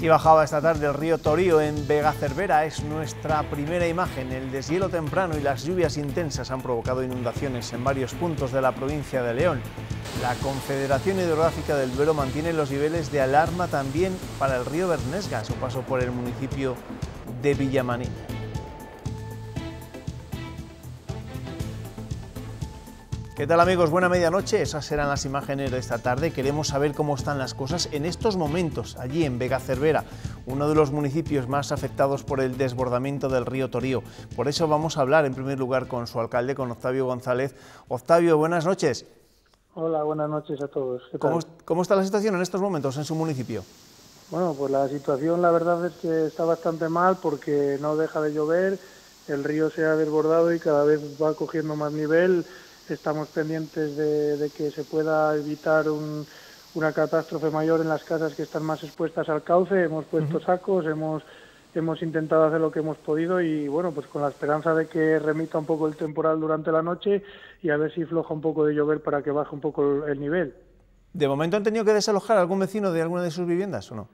Así bajaba esta tarde el río Torío en Vega Cervera. Es nuestra primera imagen. El deshielo temprano y las lluvias intensas han provocado inundaciones en varios puntos de la provincia de León. La Confederación Hidrográfica del Duero mantiene los niveles de alarma también para el río Bernesga, a su paso por el municipio de Villamarín. ¿Qué tal, amigos? Buena medianoche. Esas serán las imágenes de esta tarde. Queremos saber cómo están las cosas en estos momentos allí en Vega Cervera, uno de los municipios más afectados por el desbordamiento del río Torío. Por eso vamos a hablar en primer lugar con su alcalde, con Octavio González. Octavio, buenas noches. Hola, buenas noches a todos. ¿Qué tal? ¿Cómo está la situación en estos momentos en su municipio? Bueno, pues la situación la verdad es que está bastante mal porque no deja de llover, el río se ha desbordado y cada vez va cogiendo más nivel. Estamos pendientes de que se pueda evitar una catástrofe mayor en las casas que están más expuestas al cauce. Hemos puesto sacos, hemos intentado hacer lo que hemos podido y bueno, pues con la esperanza de que remita un poco el temporal durante la noche y a ver si floja un poco de llover para que baje un poco el nivel. ¿De momento han tenido que desalojar a algún vecino de alguna de sus viviendas o no?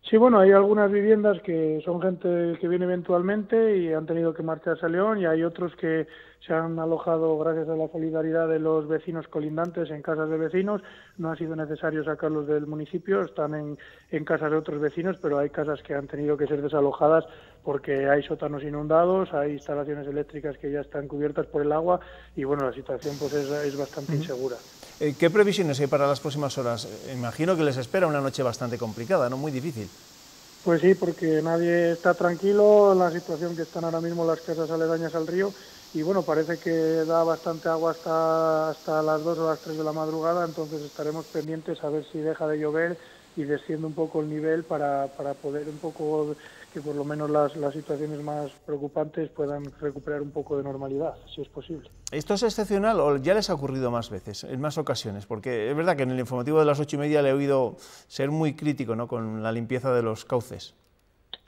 Sí, bueno, hay algunas viviendas que son gente que viene eventualmente y han tenido que marcharse a León, y hay otros que se han alojado gracias a la solidaridad de los vecinos colindantes en casas de vecinos. No ha sido necesario sacarlos del municipio, están en casas de otros vecinos, pero hay casas que han tenido que ser desalojadas porque hay sótanos inundados, hay instalaciones eléctricas que ya están cubiertas por el agua y bueno, la situación pues es bastante insegura. ¿Qué previsiones hay para las próximas horas? Imagino que les espera una noche bastante complicada, ¿no? Muy difícil. Pues sí, porque nadie está tranquilo en la situación que están ahora mismo las casas aledañas al río y bueno, parece que da bastante agua hasta las 2 o las 3 de la madrugada, entonces estaremos pendientes a ver si deja de llover y desciende un poco el nivel para poder un poco que por lo menos las situaciones más preocupantes puedan recuperar un poco de normalidad, si es posible. ¿Esto es excepcional o ya les ha ocurrido más veces, en más ocasiones? Porque es verdad que en el informativo de las 8:30 le he oído ser muy crítico, ¿no?, con la limpieza de los cauces.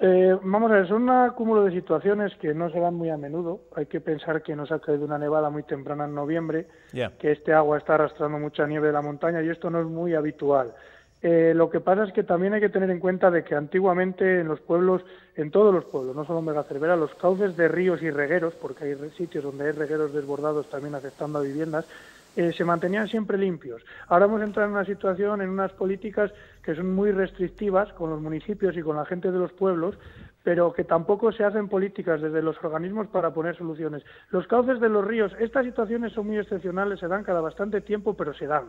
Vamos a ver, son un acúmulo de situaciones que no se dan muy a menudo. Hay que pensar que nos ha caído una nevada muy temprana en noviembre, que este agua está arrastrando mucha nieve de la montaña y esto no es muy habitual. Lo que pasa es que también hay que tener en cuenta de que antiguamente en los pueblos, en todos los pueblos, no solo en Vega Cervera, los cauces de ríos y regueros, porque hay sitios donde hay regueros desbordados también afectando a viviendas, se mantenían siempre limpios. Ahora hemos entrado en una situación, en unas políticas que son muy restrictivas con los municipios y con la gente de los pueblos, pero que tampoco se hacen políticas desde los organismos para poner soluciones. Los cauces de los ríos, estas situaciones son muy excepcionales, se dan cada bastante tiempo, pero se dan.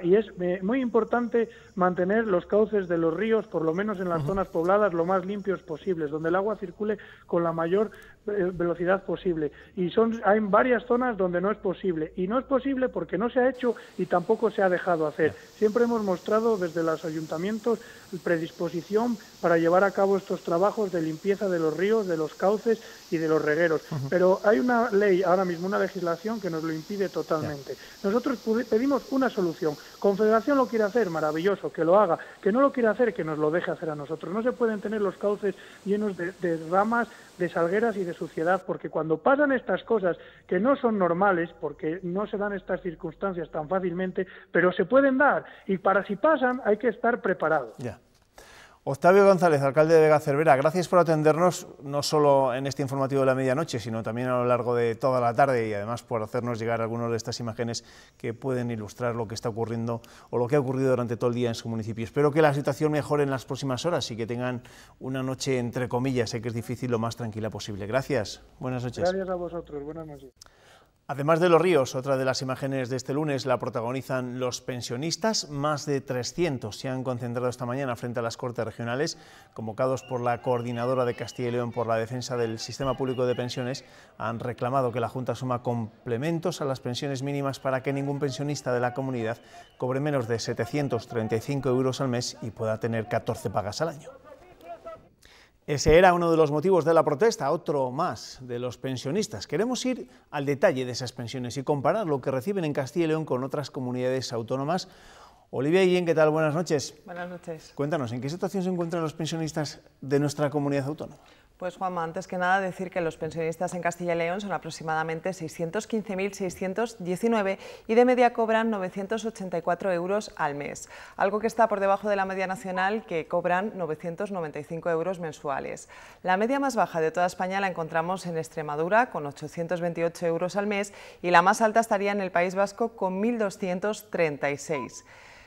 Y es muy importante mantener los cauces de los ríos, por lo menos en las zonas pobladas, lo más limpios posibles, donde el agua circule con la mayor velocidad posible. Y hay varias zonas donde no es posible. Y no es posible porque no se ha hecho y tampoco se ha dejado hacer. Siempre hemos mostrado desde los ayuntamientos predisposición para llevar a cabo estos trabajos de limpieza de los ríos, de los cauces y de los regueros. Pero hay una ley, ahora mismo una legislación que nos lo impide totalmente. Nosotros pedimos una solución. Confederación lo quiere hacer, maravilloso, que lo haga. Que no lo quiere hacer, que nos lo deje hacer a nosotros. No se pueden tener los cauces llenos de ramas, de salgueras y de suciedad, porque cuando pasan estas cosas que no son normales, porque no se dan estas circunstancias tan fácilmente, pero se pueden dar, y para si pasan hay que estar preparado. Octavio González, alcalde de Vega Cervera, gracias por atendernos, no solo en este informativo de la medianoche, sino también a lo largo de toda la tarde, y además por hacernos llegar algunas de estas imágenes que pueden ilustrar lo que está ocurriendo o lo que ha ocurrido durante todo el día en su municipio. Espero que la situación mejore en las próximas horas y que tengan una noche, entre comillas, sé que es difícil, lo más tranquila posible. Gracias, buenas noches. Gracias a vosotros, buenas noches. Además de los ríos, otra de las imágenes de este lunes la protagonizan los pensionistas. Más de 300 se han concentrado esta mañana frente a las Cortes Regionales, convocados por la Coordinadora de Castilla y León por la defensa del sistema público de pensiones. Han reclamado que la Junta suma complementos a las pensiones mínimas para que ningún pensionista de la comunidad cobre menos de 735 euros al mes y pueda tener 14 pagas al año. Ese era uno de los motivos de la protesta, otro más de los pensionistas. Queremos ir al detalle de esas pensiones y comparar lo que reciben en Castilla y León con otras comunidades autónomas. Olivia Guillén, ¿qué tal? Buenas noches. Buenas noches. Cuéntanos, ¿en qué situación se encuentran los pensionistas de nuestra comunidad autónoma? Pues Juanma, antes que nada decir que los pensionistas en Castilla y León son aproximadamente 615.619 y de media cobran 984 euros al mes, algo que está por debajo de la media nacional, que cobran 995 euros mensuales. La media más baja de toda España la encontramos en Extremadura, con 828 euros al mes, y la más alta estaría en el País Vasco, con 1.236.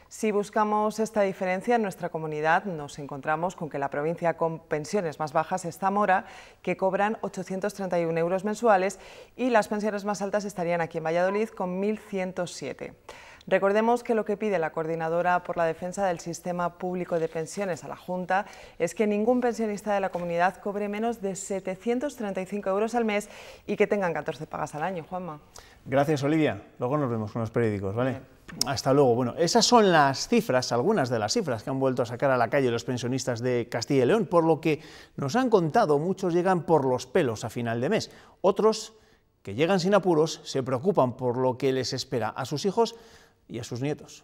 Si buscamos esta diferencia en nuestra comunidad, nos encontramos con que la provincia con pensiones más bajas es Zamora, que cobran 831 euros mensuales, y las pensiones más altas estarían aquí en Valladolid, con 1.107. Recordemos que lo que pide la Coordinadora por la Defensa del Sistema Público de Pensiones a la Junta es que ningún pensionista de la comunidad cobre menos de 735 euros al mes y que tengan 14 pagas al año. Juanma. Gracias, Olivia. Luego nos vemos con los periódicos, ¿vale? Hasta luego. Bueno, esas son las cifras, algunas de las cifras que han vuelto a sacar a la calle los pensionistas de Castilla y León. Por lo que nos han contado, muchos llegan por los pelos a final de mes. Otros, que llegan sin apuros, se preocupan por lo que les espera a sus hijos y a sus nietos.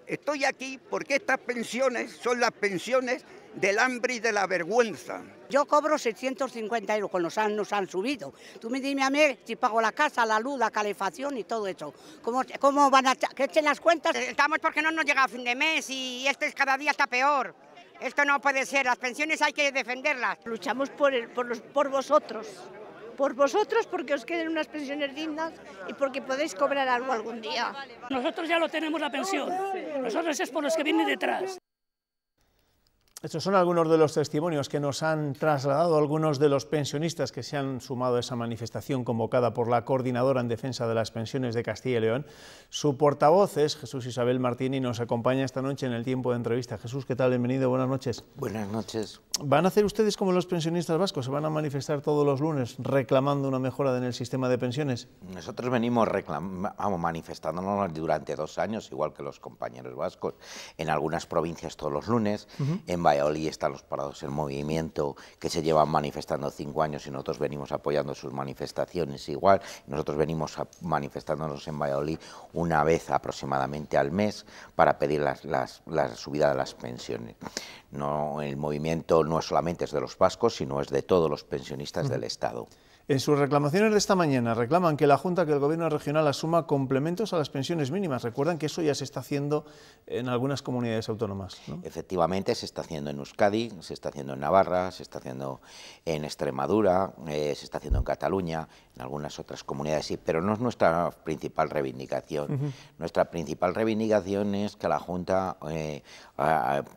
Estoy aquí porque estas pensiones son las pensiones del hambre y de la vergüenza. Yo cobro 650 euros, con los años han subido. Tú me dime a mí si pago la casa, la luz, la calefacción y todo eso. ¿Cómo van a que echen las cuentas? Estamos porque no nos llega a fin de mes y cada día está peor. Esto no puede ser, las pensiones hay que defenderlas. Luchamos por vosotros. Por vosotros, porque os queden unas pensiones dignas y porque podéis cobrar algo algún día. Nosotros ya lo tenemos la pensión, nosotros es por los que vienen detrás. Estos son algunos de los testimonios que nos han trasladado algunos de los pensionistas que se han sumado a esa manifestación convocada por la Coordinadora en Defensa de las Pensiones de Castilla y León. Su portavoz es Jesús Isabel Martín y nos acompaña esta noche en el tiempo de entrevista. Jesús, ¿qué tal? Bienvenido, buenas noches. Buenas noches. ¿Van a hacer ustedes como los pensionistas vascos? ¿Se van a manifestar todos los lunes reclamando una mejora en el sistema de pensiones? Nosotros venimos manifestándonos durante 2 años, igual que los compañeros vascos, en algunas provincias todos los lunes. En Valladolid están los parados en movimiento, que se llevan manifestando 5 años y nosotros venimos apoyando sus manifestaciones igual. Nosotros venimos manifestándonos en Valladolid una vez aproximadamente al mes para pedir la subida de las pensiones. No, el movimiento no solamente es de los vascos, sino es de todos los pensionistas del Estado. En sus reclamaciones de esta mañana reclaman que la Junta, que el Gobierno regional asuma complementos a las pensiones mínimas. Recuerdan que eso ya se está haciendo en algunas comunidades autónomas, ¿no? Efectivamente, se está haciendo en Euskadi, se está haciendo en Navarra, se está haciendo en Extremadura, se está haciendo en Cataluña, en algunas otras comunidades sí, pero no es nuestra principal reivindicación. Nuestra principal reivindicación es que la Junta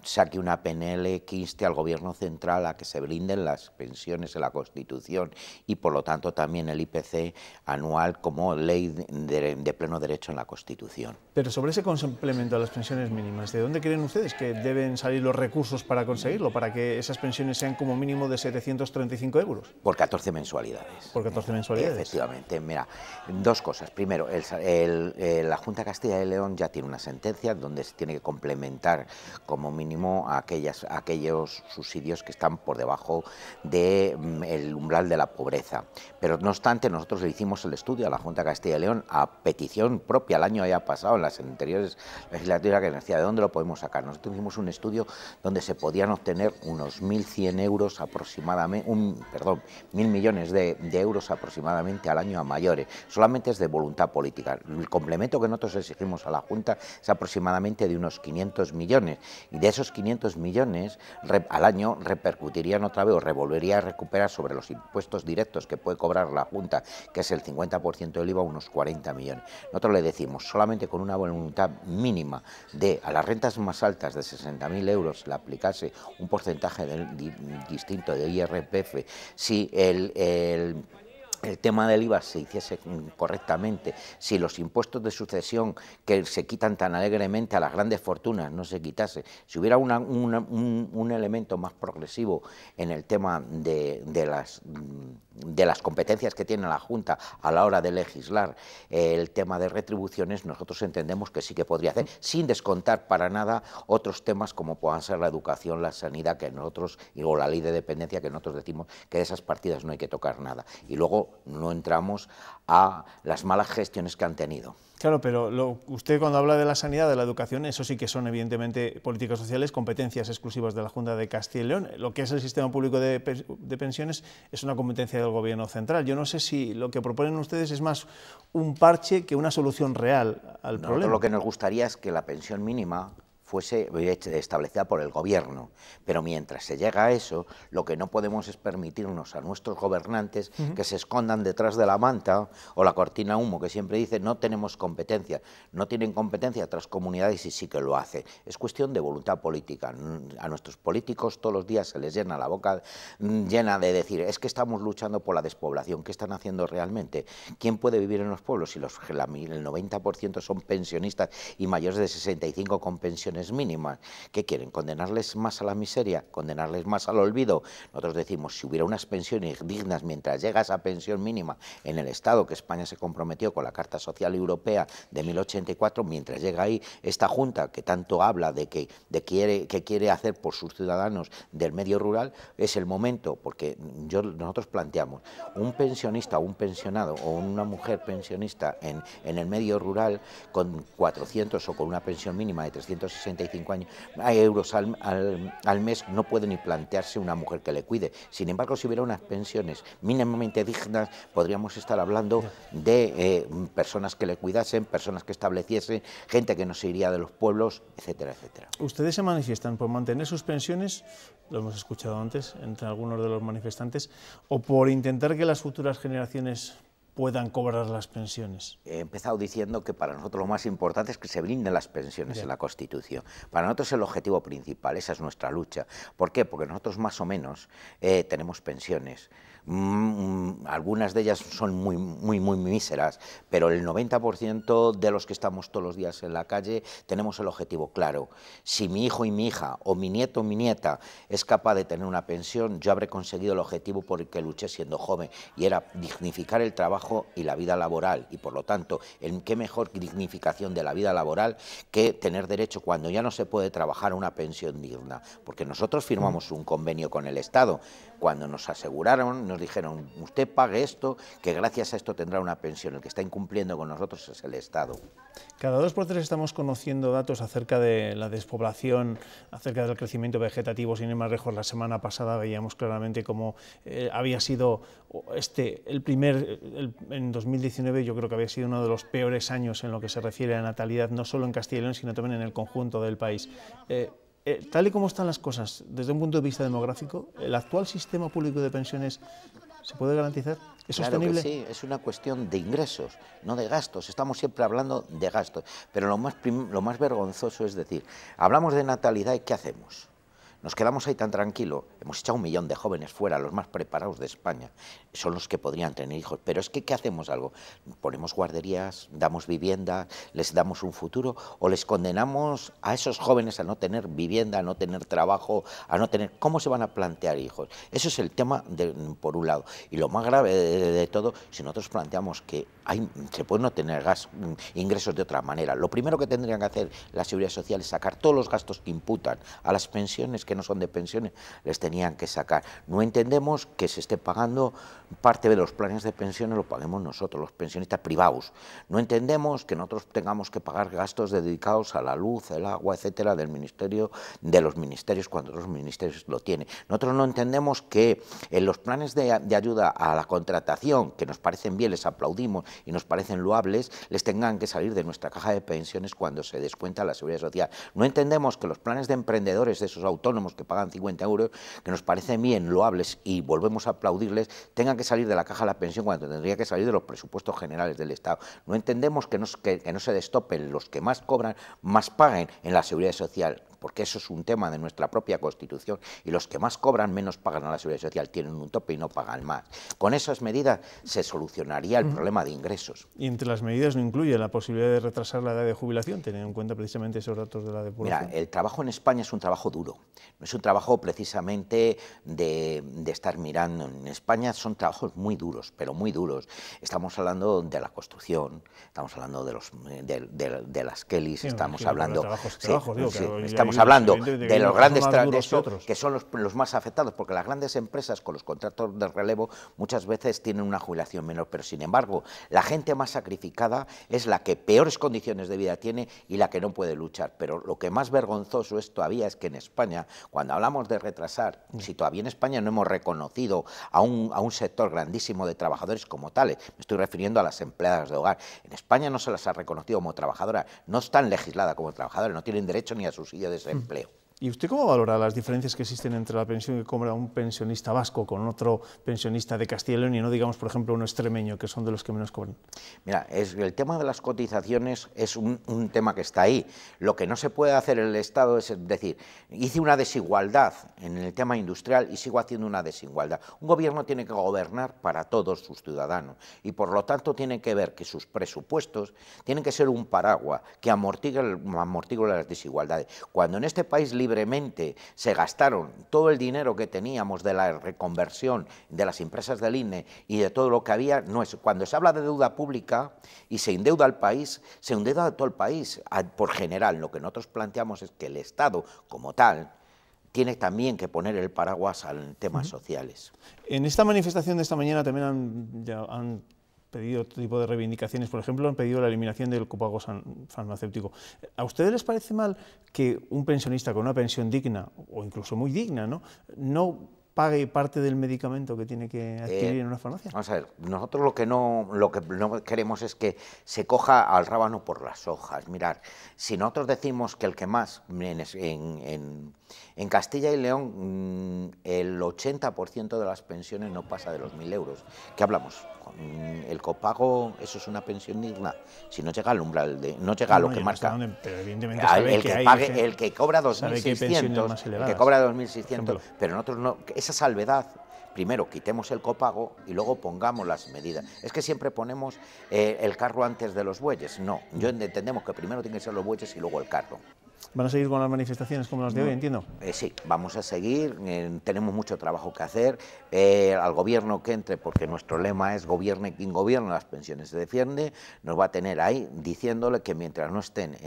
saque una PNL que inste al Gobierno central a que se blinden las pensiones en la Constitución y por lo tanto también el IPC anual como ley de pleno derecho en la Constitución. Pero sobre ese complemento a las pensiones mínimas, ¿de dónde creen ustedes que deben salir los recursos para conseguirlo, para que esas pensiones sean como mínimo de 735 euros? Por 14 mensualidades. ¿Por 14 mensualidades? Efectivamente. Mira, 2 cosas. Primero, la Junta de Castilla y León ya tiene una sentencia donde se tiene que complementar como mínimo aquellos subsidios que están por debajo del umbral de la pobreza. Pero no obstante, nosotros le hicimos el estudio a la Junta de Castilla y León a petición propia, el año haya pasado, en las anteriores legislaturas, que nos decía de dónde lo podemos sacar. Nosotros hicimos un estudio donde se podían obtener unos 1.100 euros aproximadamente, 1.000 millones de euros aproximadamente al año a mayores. Solamente es de voluntad política. El complemento que nosotros exigimos a la Junta es aproximadamente de unos 500 millones. Y de esos 500 millones al año repercutirían otra vez o revolvería a recuperar sobre los impuestos directos que puede cobrar la Junta, que es el 50% del IVA, unos 40 millones. Nosotros le decimos, solamente con una voluntad mínima de a las rentas más altas de 60.000 euros le aplicase un porcentaje distinto de IRPF, si el tema del IVA se hiciese correctamente, si los impuestos de sucesión que se quitan tan alegremente a las grandes fortunas no se quitase, si hubiera un elemento más progresivo en el tema de las competencias que tiene la Junta a la hora de legislar el tema de retribuciones, nosotros entendemos que sí que podría hacer, sin descontar para nada otros temas como puedan ser la educación, la sanidad, que nosotros, o la ley de dependencia, que nosotros decimos que de esas partidas no hay que tocar nada. Y luego luego no entramos a las malas gestiones que han tenido. Claro, pero usted cuando habla de la sanidad, de la educación, eso sí que son evidentemente políticas sociales, competencias exclusivas de la Junta de Castilla y León. Lo que es el sistema público de pensiones es una competencia del Gobierno central. Yo no sé si lo que proponen ustedes es más un parche que una solución real al problema. Lo que nos gustaría es que la pensión mínima fuese establecida por el Gobierno, pero mientras se llega a eso, lo que no podemos es permitirnos a nuestros gobernantes que se escondan detrás de la manta o la cortina humo que siempre dice no tenemos competencia. No tienen competencia otras comunidades y sí que lo hacen. Es cuestión de voluntad política. A nuestros políticos todos los días se les llena la boca llena de decir es que estamos luchando por la despoblación. ¿Qué están haciendo realmente? ¿Quién puede vivir en los pueblos si el 90% son pensionistas y mayores de 65 con pensiones mínimas? ¿Qué quieren? ¿Condenarles más a la miseria? ¿Condenarles más al olvido? Nosotros decimos, si hubiera unas pensiones dignas mientras llega esa pensión mínima en el Estado, que España se comprometió con la Carta Social Europea de 1084, mientras llega ahí esta Junta que tanto habla de que quiere hacer por sus ciudadanos del medio rural, es el momento, porque nosotros planteamos, un pensionista o un pensionado o una mujer pensionista en el medio rural con 400 o con una pensión mínima de 365 euros al mes no puede ni plantearse una mujer que le cuide. Sin embargo, si hubiera unas pensiones mínimamente dignas, podríamos estar hablando de personas que le cuidasen, personas que estableciesen, gente que no se iría de los pueblos, etcétera, etcétera. Ustedes se manifiestan por mantener sus pensiones, lo hemos escuchado antes entre algunos de los manifestantes, o por intentar que las futuras generaciones puedan cobrar las pensiones. He empezado diciendo que para nosotros lo más importante es que se brinden las pensiones en la Constitución. Para nosotros es el objetivo principal, esa es nuestra lucha. ¿Por qué? Porque nosotros más o menos tenemos pensiones. Algunas de ellas son muy míseras, pero el 90% de los que estamos todos los días en la calle tenemos el objetivo claro. Si mi hijo y mi hija, o mi nieto o mi nieta, es capaz de tener una pensión, yo habré conseguido el objetivo por el que luché siendo joven, y era dignificar el trabajo y la vida laboral, y por lo tanto, ¿qué mejor dignificación de la vida laboral que tener derecho cuando ya no se puede trabajar a una pensión digna? Porque nosotros firmamos un convenio con el Estado, cuando nos aseguraron, nos dijeron, usted pague esto, que gracias a esto tendrá una pensión. El que está incumpliendo con nosotros es el Estado. Cada 2 por 3 estamos conociendo datos acerca de la despoblación, acerca del crecimiento vegetativo. Sin ir más lejos, la semana pasada veíamos claramente cómo había sido en 2019 yo creo que había sido uno de los peores años en lo que se refiere a natalidad, no solo en Castilla y León, sino también en el conjunto del país. Tal y como están las cosas, desde un punto de vista demográfico, ¿el actual sistema público de pensiones se puede garantizar? ¿Es sostenible? Claro que sí, es una cuestión de ingresos, no de gastos. Estamos siempre hablando de gastos, pero lo más vergonzoso es decir, hablamos de natalidad y ¿qué hacemos? Nos quedamos ahí tan tranquilos, hemos echado 1 millón de jóvenes fuera, los más preparados de España, son los que podrían tener hijos, pero es que ¿qué hacemos algo? Ponemos guarderías, damos vivienda, les damos un futuro, o les condenamos a esos jóvenes a no tener vivienda, a no tener trabajo, a no tener... ¿Cómo se van a plantear hijos? Eso es el tema por un lado. Y lo más grave de todo, si nosotros planteamos que se pueden obtener ingresos de otra manera, lo primero que tendrían que hacer la Seguridad Social es sacar todos los gastos que imputan a las pensiones, que no son de pensiones, les tenían que sacar. No entendemos que se esté pagando parte de los planes de pensiones, lo paguemos nosotros, los pensionistas privados. No entendemos que nosotros tengamos que pagar gastos dedicados a la luz, el agua, etcétera, de los ministerios, cuando otros ministerios lo tienen. Nosotros no entendemos que en los planes de ayuda a la contratación, que nos parecen bien, les aplaudimos y nos parecen loables, les tengan que salir de nuestra caja de pensiones cuando se descuenta la Seguridad Social. No entendemos que los planes de emprendedores, de esos autónomos que pagan 50 euros, que nos parecen bien loables y volvemos a aplaudirles, tengan que salir de la caja de la pensión cuando tendría que salir de los presupuestos generales del Estado. No entendemos que no se destopen los que más cobran, más paguen en la Seguridad Social, porque eso es un tema de nuestra propia Constitución, y los que más cobran menos pagan a la Seguridad Social, tienen un tope y no pagan más. Con esas medidas se solucionaría el problema de ingresos. Y entre las medidas no incluye la posibilidad de retrasar la edad de jubilación, teniendo en cuenta precisamente esos datos de la depuración. Mira, el trabajo en España es un trabajo duro, no es un trabajo precisamente de estar mirando. En España son trabajos muy duros, pero muy duros. Estamos hablando de la construcción, estamos hablando de las Kellys, estamos hablando... estamos hablando de los grandes que son los más afectados, porque las grandes empresas con los contratos de relevo muchas veces tienen una jubilación menor, pero sin embargo la gente más sacrificada es la que peores condiciones de vida tiene y la que no puede luchar. Pero lo que más vergonzoso es todavía es que en España, cuando hablamos de retrasar, si todavía en España no hemos reconocido a un sector grandísimo de trabajadores como tales, me estoy refiriendo a las empleadas de hogar, en España no se las ha reconocido como trabajadoras, no están legisladas como trabajadoras, no tienen derecho ni a subsidio de desempleo. ¿Y usted cómo valora las diferencias que existen entre la pensión que cobra un pensionista vasco con otro pensionista de Castilla y León y no digamos, por ejemplo, uno extremeño, que son de los que menos cobran? Mira, el tema de las cotizaciones es un tema que está ahí. Lo que no se puede hacer el Estado es decir, hice una desigualdad en el tema industrial y sigo haciendo una desigualdad. Un gobierno tiene que gobernar para todos sus ciudadanos y por lo tanto tiene que ver que sus presupuestos tienen que ser un paraguas que amortigue las desigualdades. Cuando en este país libremente se gastaron todo el dinero que teníamos de la reconversión de las empresas del INE y de todo lo que había, no es, cuando se habla de deuda pública y se endeuda al país, se endeuda a todo el país por general. Lo que nosotros planteamos es que el Estado como tal tiene también que poner el paraguas en temas sociales. En esta manifestación de esta mañana también han pedido otro tipo de reivindicaciones, por ejemplo, han pedido la eliminación del copago farmacéutico. ¿A ustedes les parece mal que un pensionista con una pensión digna, o incluso muy digna, no pague parte del medicamento que tiene que adquirir en una farmacia? Vamos a ver, nosotros lo que no queremos es que se coja al rábano por las hojas. Mirad, si nosotros decimos que el que más, en Castilla y León, el 80% de las pensiones no pasa de los 1.000 euros. ¿Qué hablamos? El copago, eso es una pensión digna. Si no llega al umbral, no llega a lo que marca. Pero evidentemente el que cobra 2.600, pero nosotros no. Esa salvedad, primero quitemos el copago y luego pongamos las medidas. Es que siempre ponemos el carro antes de los bueyes. No, entendemos que primero tienen que ser los bueyes y luego el carro. ¿Van a seguir con las manifestaciones como las de hoy, entiendo? Sí, vamos a seguir, tenemos mucho trabajo que hacer, al gobierno que entre, porque nuestro lema es gobierne quien gobierna, las pensiones se defiende, nos va a tener ahí diciéndole que mientras no estén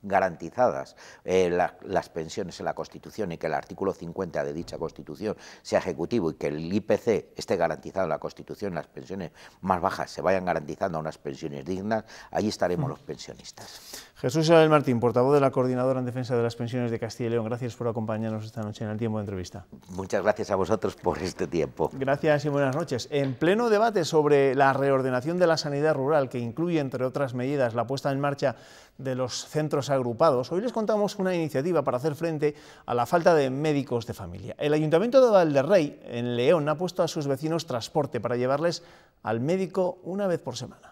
garantizadas las pensiones en la Constitución y que el artículo 50 de dicha Constitución sea ejecutivo y que el IPC esté garantizado en la Constitución, las pensiones más bajas se vayan garantizando a unas pensiones dignas, allí estaremos los pensionistas. Jesús Isabel Martín, portavoz de la Coordinadora en Defensa de las Pensiones de Castilla y León, gracias por acompañarnos esta noche en el tiempo de entrevista. Muchas gracias a vosotros por este tiempo. Gracias y buenas noches. En pleno debate sobre la reordenación de la sanidad rural, que incluye, entre otras medidas, la puesta en marcha de los centros agrupados, hoy les contamos una iniciativa para hacer frente a la falta de médicos de familia. El Ayuntamiento de Valderrey, en León, ha puesto a sus vecinos transporte para llevarles al médico una vez por semana.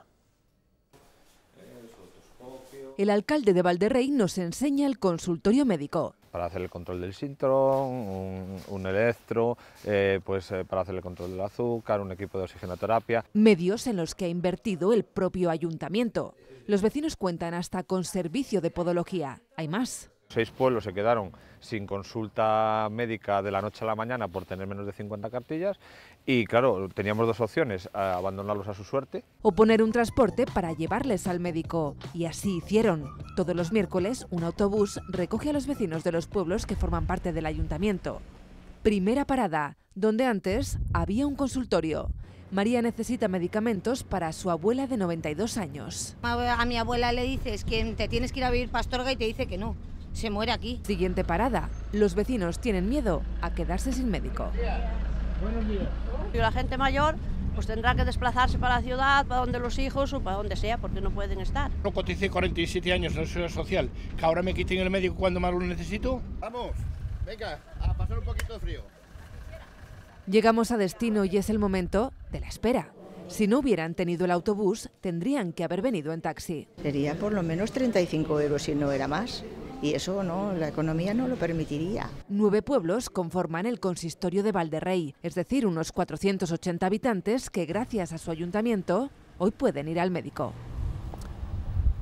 El alcalde de Valderrey nos enseña el consultorio médico. Para hacer el control del síntron, un electro, para hacer el control del azúcar, un equipo de oxigenoterapia. Medios en los que ha invertido el propio ayuntamiento. Los vecinos cuentan hasta con servicio de podología. Hay más. 6 pueblos se quedaron sin consulta médica de la noche a la mañana por tener menos de 50 cartillas y claro, teníamos 2 opciones, abandonarlos a su suerte o poner un transporte para llevarles al médico. Y así hicieron. Todos los miércoles un autobús recoge a los vecinos de los pueblos que forman parte del ayuntamiento. Primera parada, donde antes había un consultorio. María necesita medicamentos para su abuela de 92 años. A mi abuela le dices que te tienes que ir a vivir Pastorga y te dice que no. Se muere aquí. Siguiente parada. Los vecinos tienen miedo a quedarse sin médico. Buenos días. La gente mayor pues tendrá que desplazarse para la ciudad, para donde los hijos o para donde sea, porque no pueden estar. Yo coticé 47 años en la seguridad social, que ahora me quiten el médico cuando más lo necesito. Vamos, venga, a pasar un poquito de frío. Llegamos a destino y es el momento de la espera. Si no hubieran tenido el autobús, tendrían que haber venido en taxi. Sería por lo menos 35 euros si no era más. Y eso no, la economía no lo permitiría. 9 pueblos conforman el consistorio de Valderrey, es decir, unos 480 habitantes que gracias a su ayuntamiento hoy pueden ir al médico.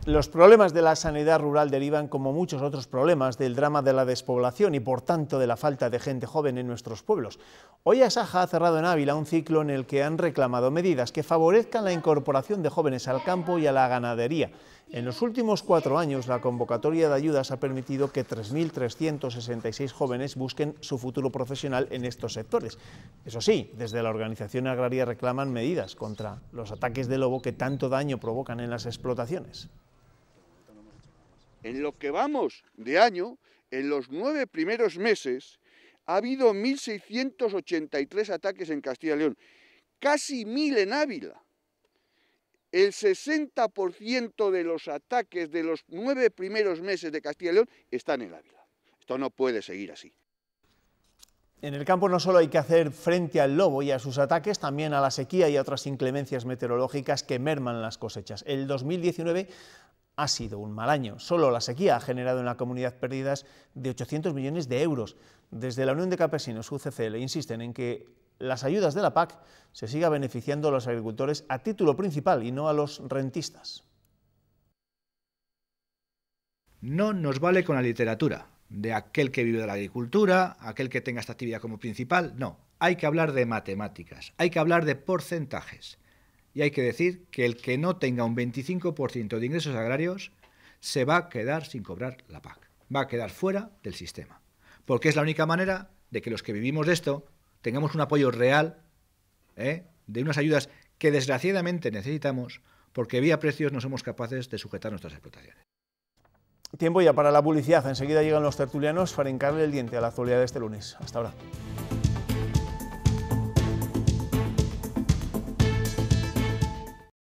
Los problemas de la sanidad rural derivan, como muchos otros problemas, del drama de la despoblación y, por tanto, de la falta de gente joven en nuestros pueblos. Hoy Asaja ha cerrado en Ávila un ciclo en el que han reclamado medidas que favorezcan la incorporación de jóvenes al campo y a la ganadería. En los últimos 4 años, la convocatoria de ayudas ha permitido que 3.366 jóvenes busquen su futuro profesional en estos sectores. Eso sí, desde la organización agraria reclaman medidas contra los ataques de lobo que tanto daño provocan en las explotaciones. En lo que vamos de año, en los 9 primeros meses, ha habido 1.683 ataques en Castilla y León, casi 1.000 en Ávila. El 60% de los ataques de los 9 primeros meses de Castilla y León están en Ávila. Esto no puede seguir así. En el campo no solo hay que hacer frente al lobo y a sus ataques, también a la sequía y a otras inclemencias meteorológicas que merman las cosechas. El 2019 ha sido un mal año. Solo la sequía ha generado en la comunidad pérdidas de 800 millones de euros. Desde la Unión de Campesinos, UCCL, insisten en que las ayudas de la PAC se siga beneficiando a los agricultores a título principal y no a los rentistas. No nos vale con la literatura de aquel que vive de la agricultura, aquel que tenga esta actividad como principal. No, hay que hablar de matemáticas, hay que hablar de porcentajes. Y hay que decir que el que no tenga un 25% de ingresos agrarios se va a quedar sin cobrar la PAC. Va a quedar fuera del sistema. Porque es la única manera de que los que vivimos de esto tengamos un apoyo real de unas ayudas que desgraciadamente necesitamos, porque vía precios no somos capaces de sujetar nuestras explotaciones. Tiempo ya para la publicidad. Enseguida llegan los tertulianos para hincarle el diente a la actualidad de este lunes. Hasta ahora.